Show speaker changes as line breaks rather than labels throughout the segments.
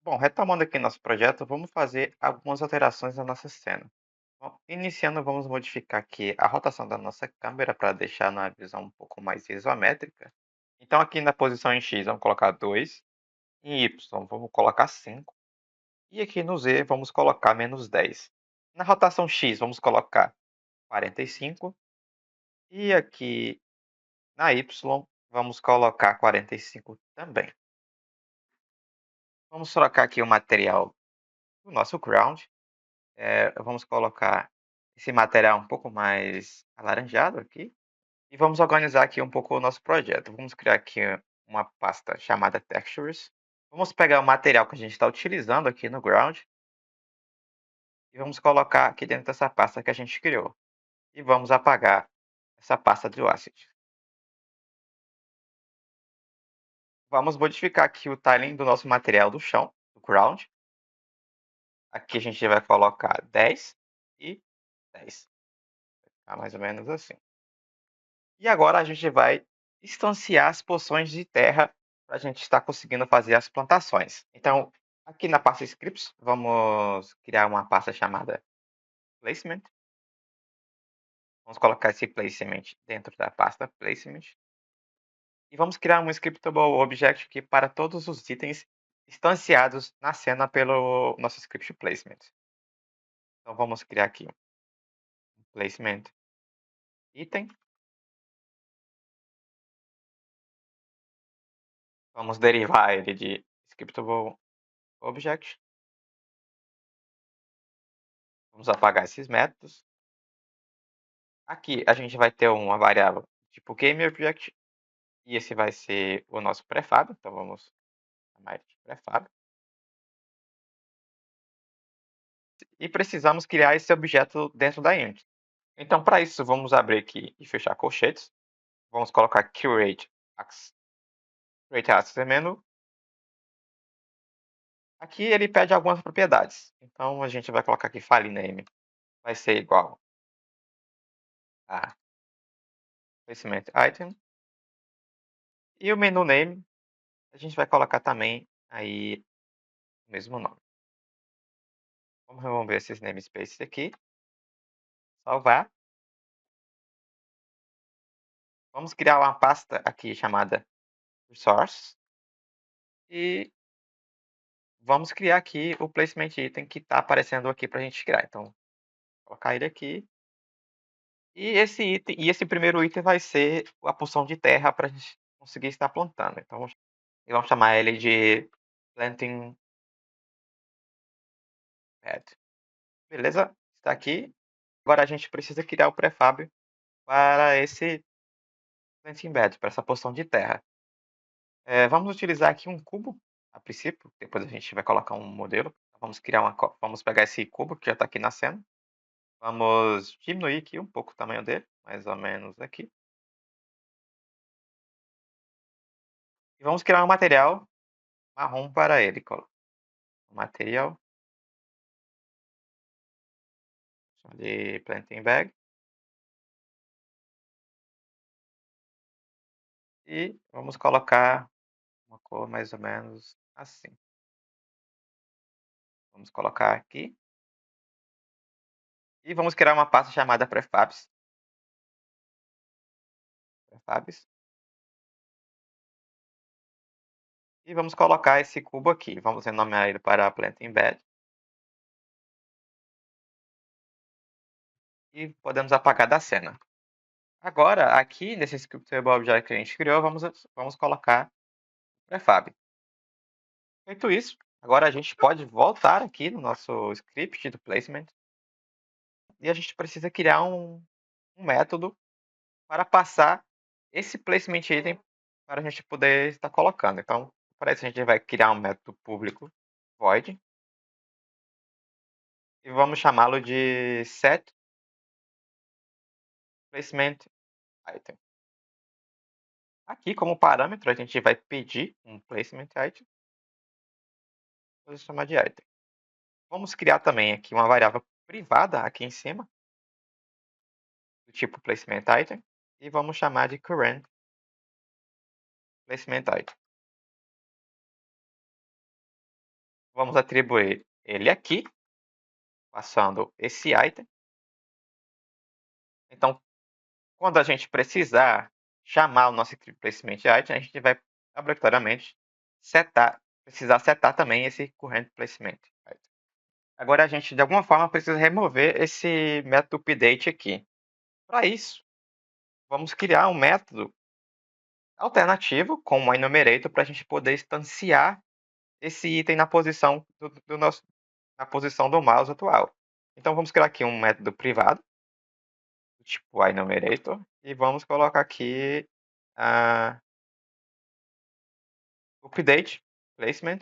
Bom, retomando aqui nosso projeto, vamos fazer algumas alterações na nossa cena. Bom, iniciando, vamos modificar aqui a rotação da nossa câmera para deixar uma visão um pouco mais isométrica. Então, aqui na posição em X, vamos colocar 2, em Y, vamos colocar 5, e aqui no Z, vamos colocar -10. Na rotação X, vamos colocar 45, e aqui na Y, vamos colocar 45 também. Vamos trocar aqui o material do nosso ground. Vamos colocar esse material um pouco mais alaranjado aqui e vamos organizar aqui um pouco o nosso projeto. Vamos criar aqui uma pasta chamada Textures. Vamos pegar o material que a gente está utilizando aqui no ground e vamos colocar aqui dentro dessa pasta que a gente criou. E vamos apagar essa pasta do Asset. Vamos modificar aqui o tiling do nosso material do chão, do ground. Aqui a gente vai colocar 10 e 10. Tá mais ou menos assim. E agora a gente vai instanciar as porções de terra para a gente estar conseguindo fazer as plantações. Então, aqui na pasta scripts, vamos criar uma pasta chamada placement. Vamos colocar esse placement dentro da pasta placement. E vamos criar um scriptable object aqui para todos os itens instanciados na cena pelo nosso script placement. Então, vamos criar aqui um placement item. Vamos derivar ele de scriptable object. Vamos apagar esses métodos. Aqui a gente vai ter uma variável tipo GameObject, e esse vai ser o nosso prefab, então vamos chamar ele de prefab. E precisamos criar esse objeto dentro da Unity. Então, para isso, vamos abrir aqui e fechar colchetes. Vamos colocar create access menu. Aqui ele pede algumas propriedades. Então, a gente vai colocar aqui file name vai ser igual a placement item. E o menu name, a gente vai colocar também aí o mesmo nome. Vamos remover esses namespaces aqui. Salvar. Vamos criar uma pasta aqui chamada resource. E vamos criar aqui o placement item que está aparecendo aqui para a gente criar. Então, vou colocar ele aqui. E esse primeiro item vai ser a porção de terra para a gente conseguir estar plantando. Então, vamos chamar ele de planting pad. Beleza? Está aqui. Agora a gente precisa criar o prefab para esse planting bed, para essa porção de terra. Vamos utilizar aqui um cubo, a princípio, depois a gente vai colocar um modelo. Vamos pegar esse cubo que já está aqui na cena. Vamos diminuir aqui um pouco o tamanho dele, mais ou menos aqui. E vamos criar um material marrom para ele. Material de planting bag. E vamos colocar uma cor mais ou menos assim. Vamos colocar aqui. E vamos criar uma pasta chamada prefabs. Prefabs. E vamos colocar esse cubo aqui. Vamos renomear ele para planting bed. E podemos apagar da cena. Agora, aqui nesse scriptable object que a gente criou, vamos colocar prefab. Feito isso, agora a gente pode voltar aqui no nosso script do placement e a gente precisa criar um método para passar esse placement item para a gente poder estar colocando. Então, para isso a gente vai criar um método público void e vamos chamá-lo de set placement item. Aqui, como parâmetro, a gente vai pedir um placement item. Vou chamar de item. Vamos criar também aqui uma variável privada aqui em cima, do tipo placement item, e vamos chamar de current placement item. Vamos atribuir ele aqui, passando esse item. Então, quando a gente precisar chamar o nosso script placement item, a gente vai obrigatoriamente precisar setar também esse current placement item. Agora a gente, de alguma forma, precisa remover esse método update aqui. Para isso, vamos criar um método alternativo com uma enumerator para a gente poder instanciar esse item na posição na posição do mouse atual. Então vamos criar aqui um método privado, tipo enumerator, e vamos colocar aqui update placement.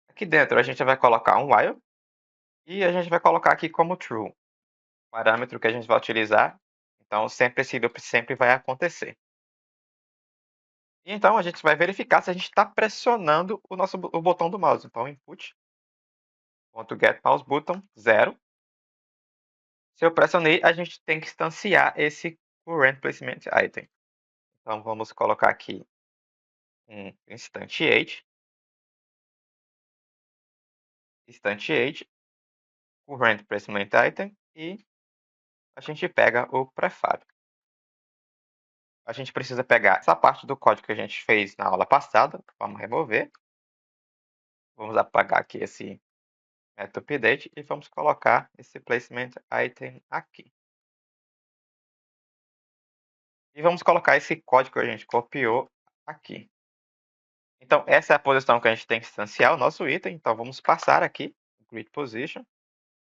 Aqui dentro a gente vai colocar um while e a gente vai colocar aqui como true, parâmetro que a gente vai utilizar. Então sempre esse loop sempre vai acontecer. E então a gente vai verificar se a gente está pressionando o botão do mouse. Então input.getMouseButton 0. Se eu pressionei, a gente tem que instanciar esse current placement item. Então vamos colocar aqui um instantiate current placement item e a gente pega o prefab. A gente precisa pegar essa parte do código que a gente fez na aula passada, vamos remover. Vamos apagar aqui esse método update e vamos colocar esse placement item aqui. E vamos colocar esse código que a gente copiou aqui. Então, essa é a posição que a gente tem que instanciar o nosso item. Então, vamos passar aqui, grid position.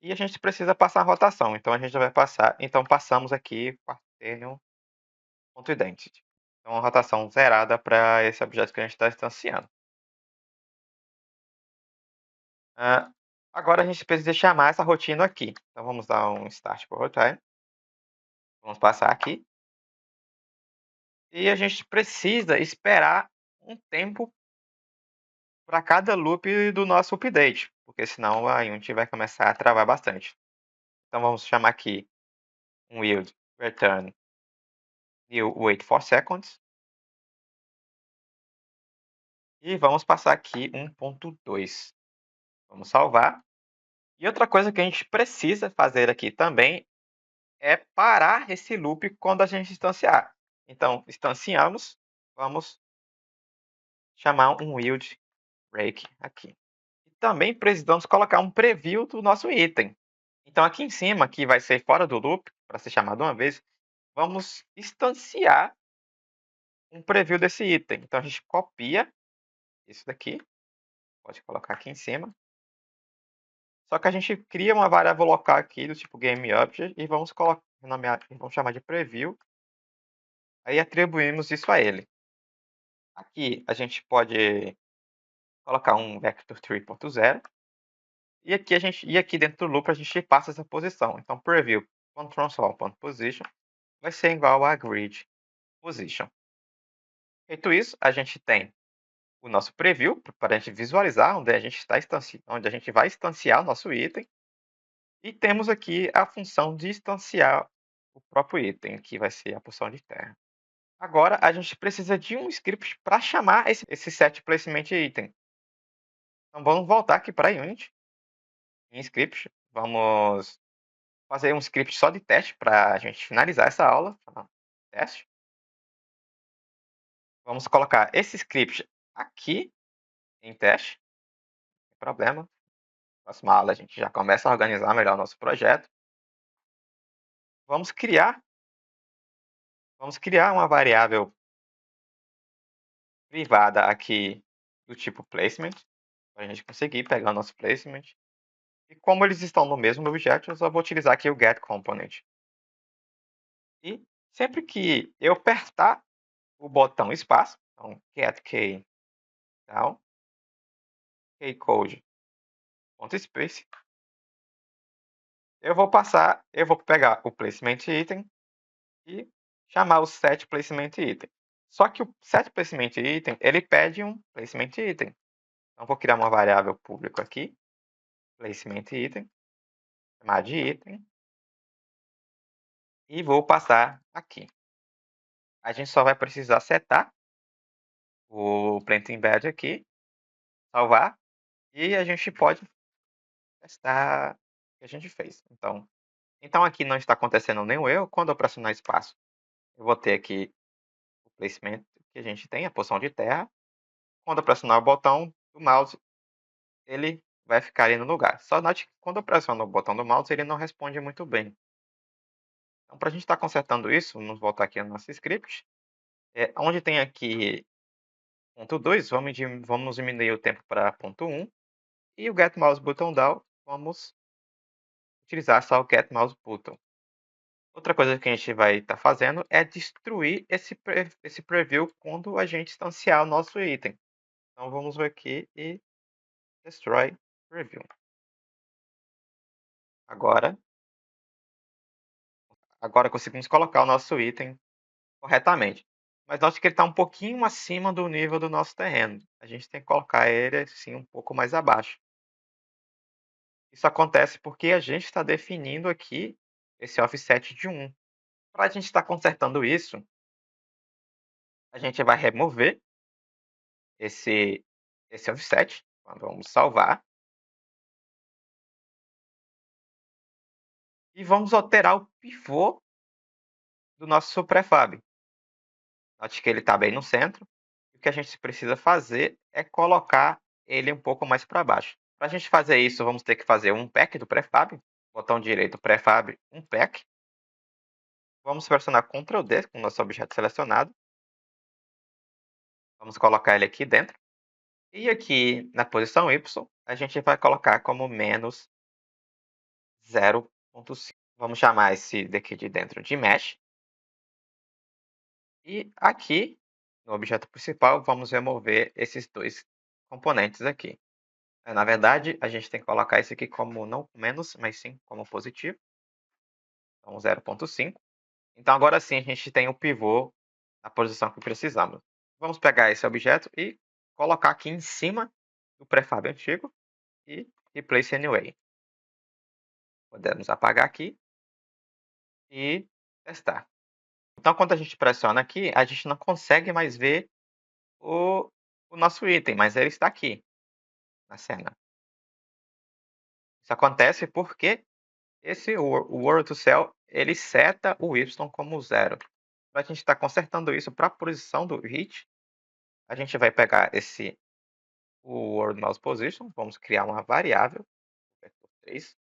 E a gente precisa passar a rotação. Então, a gente vai passar. Então, passamos aqui quaternion.identity. Então, uma rotação zerada para esse objeto que a gente está instanciando. Agora, a gente precisa chamar essa rotina aqui. Então, vamos dar um start por routine. Vamos passar aqui. E a gente precisa esperar um tempo para cada loop do nosso update, porque senão a Unity vai começar a travar bastante. Então vamos chamar aqui um yield return new wait for seconds. E vamos passar aqui 1.2. Vamos salvar. E outra coisa que a gente precisa fazer aqui também é parar esse loop quando a gente instanciar. Então, instanciamos, vamos chamar um yield break aqui. E também precisamos colocar um preview do nosso item. Então aqui em cima, que vai ser fora do loop, para ser chamado uma vez, vamos instanciar um preview desse item. Então a gente copia isso daqui, pode colocar aqui em cima. Só que a gente cria uma variável local aqui do tipo GameObject e vamos vamos chamar de preview. Aí atribuímos isso a ele. Aqui a gente pode colocar um vector 3.0 e aqui dentro do loop a gente passa essa posição. Então preview.transform.position vai ser igual a grid position. Feito isso, a gente tem o nosso preview para a gente visualizar onde a gente onde a gente vai instanciar o nosso item. E temos aqui a função de instanciar o próprio item, que vai ser a função de terra. Agora a gente precisa de um script para chamar esse set placement item. Então vamos voltar aqui para a Unity. Em script, vamos fazer um script só de teste para a gente finalizar essa aula. Teste. Vamos colocar esse script aqui em teste. Não tem problema. Próxima aula a gente já começa a organizar melhor o nosso projeto. Vamos criar uma variável privada aqui do tipo placement, para a gente conseguir pegar o nosso placement. E como eles estão no mesmo objeto, eu só vou utilizar aqui o getComponent. E sempre que eu apertar o botão espaço, então getKey down, kcode.space, eu vou pegar o placement item e chamar o set placement item. Só que o set placement item, ele pede um placement item. Então vou criar uma variável pública aqui, placement item, chamar de item, e vou passar aqui. A gente só vai precisar setar do Plant Embed aqui, salvar, e a gente pode testar o que a gente fez. Então aqui não está acontecendo nenhum erro, quando eu pressionar espaço, eu vou ter aqui o placement que a gente tem, a posição de terra. Quando eu pressionar o botão do mouse, ele vai ficar ali no lugar. Só note que quando eu pressiono o botão do mouse, ele não responde muito bem. Então, para a gente estar consertando isso, vamos voltar aqui no nosso script. Onde tem aqui ponto 2, vamos diminuir o tempo para ponto 1. E o Get Mouse Button Down, vamos utilizar só o Get Mouse Button. Outra coisa que a gente vai estar fazendo é destruir esse preview quando a gente instanciar o nosso item. Então vamos vir aqui e Destroy Preview. Agora conseguimos colocar o nosso item corretamente. Mas note que ele está um pouquinho acima do nível do nosso terreno. A gente tem que colocar ele assim um pouco mais abaixo. Isso acontece porque a gente está definindo aqui esse offset de 1. Para a gente estar consertando isso, a gente vai remover esse offset. Vamos salvar. E vamos alterar o pivô do nosso prefab. Note que ele está bem no centro. O que a gente precisa fazer é colocar ele um pouco mais para baixo. Para a gente fazer isso, vamos ter que fazer um pack do prefab. Botão direito, prefab, um pack. Vamos pressionar Ctrl D com o nosso objeto selecionado. Vamos colocar ele aqui dentro. E aqui na posição Y, a gente vai colocar como menos 0.5. Vamos chamar esse daqui de dentro de Mesh. E aqui, no objeto principal, vamos remover esses dois componentes aqui. Na verdade, a gente tem que colocar esse aqui como não menos, mas sim como positivo. Então, 0.5. Então, agora sim, a gente tem o pivô na posição que precisamos. Vamos pegar esse objeto e colocar aqui em cima do prefab antigo e Replace Anyway. Podemos apagar aqui e testar. Então, quando a gente pressiona aqui, a gente não consegue mais ver o nosso item, mas ele está aqui na cena. Isso acontece porque o World to Cell, ele seta o Y como 0. Para a gente estar consertando isso para a posição do hit, a gente vai pegar o World Mouse Position, vamos criar uma variável, vetor 3.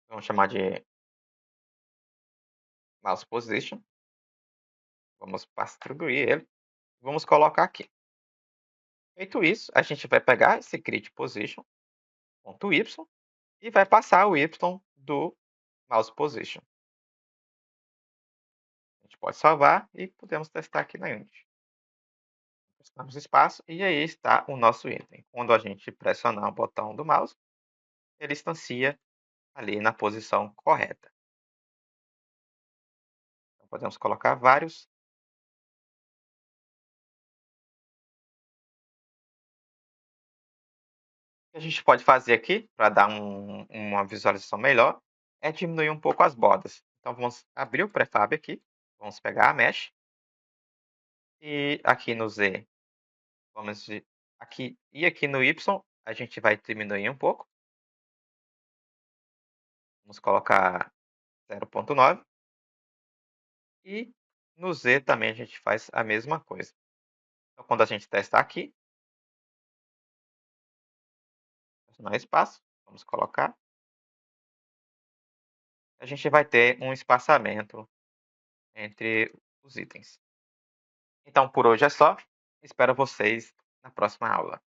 Vamos chamar de Mouse Position. Vamos distribuir ele. Vamos colocar aqui. Feito isso, a gente vai pegar esse Grid Position, ponto Y, e vai passar o Y do Mouse Position. A gente pode salvar e podemos testar aqui na Unity. Pressionamos espaço e aí está o nosso item. Quando a gente pressionar o botão do mouse, ele instancia ali na posição correta. Então, podemos colocar vários. O que a gente pode fazer aqui, para dar uma visualização melhor, é diminuir um pouco as bordas. Então, vamos abrir o prefab aqui, vamos pegar a mesh, e aqui no Z, aqui no Y, a gente vai diminuir um pouco. Vamos colocar 0.9. E no Z também a gente faz a mesma coisa. Então, quando a gente testar aqui, não é espaço, vamos colocar. A gente vai ter um espaçamento entre os itens. Então, por hoje é só. Espero vocês na próxima aula.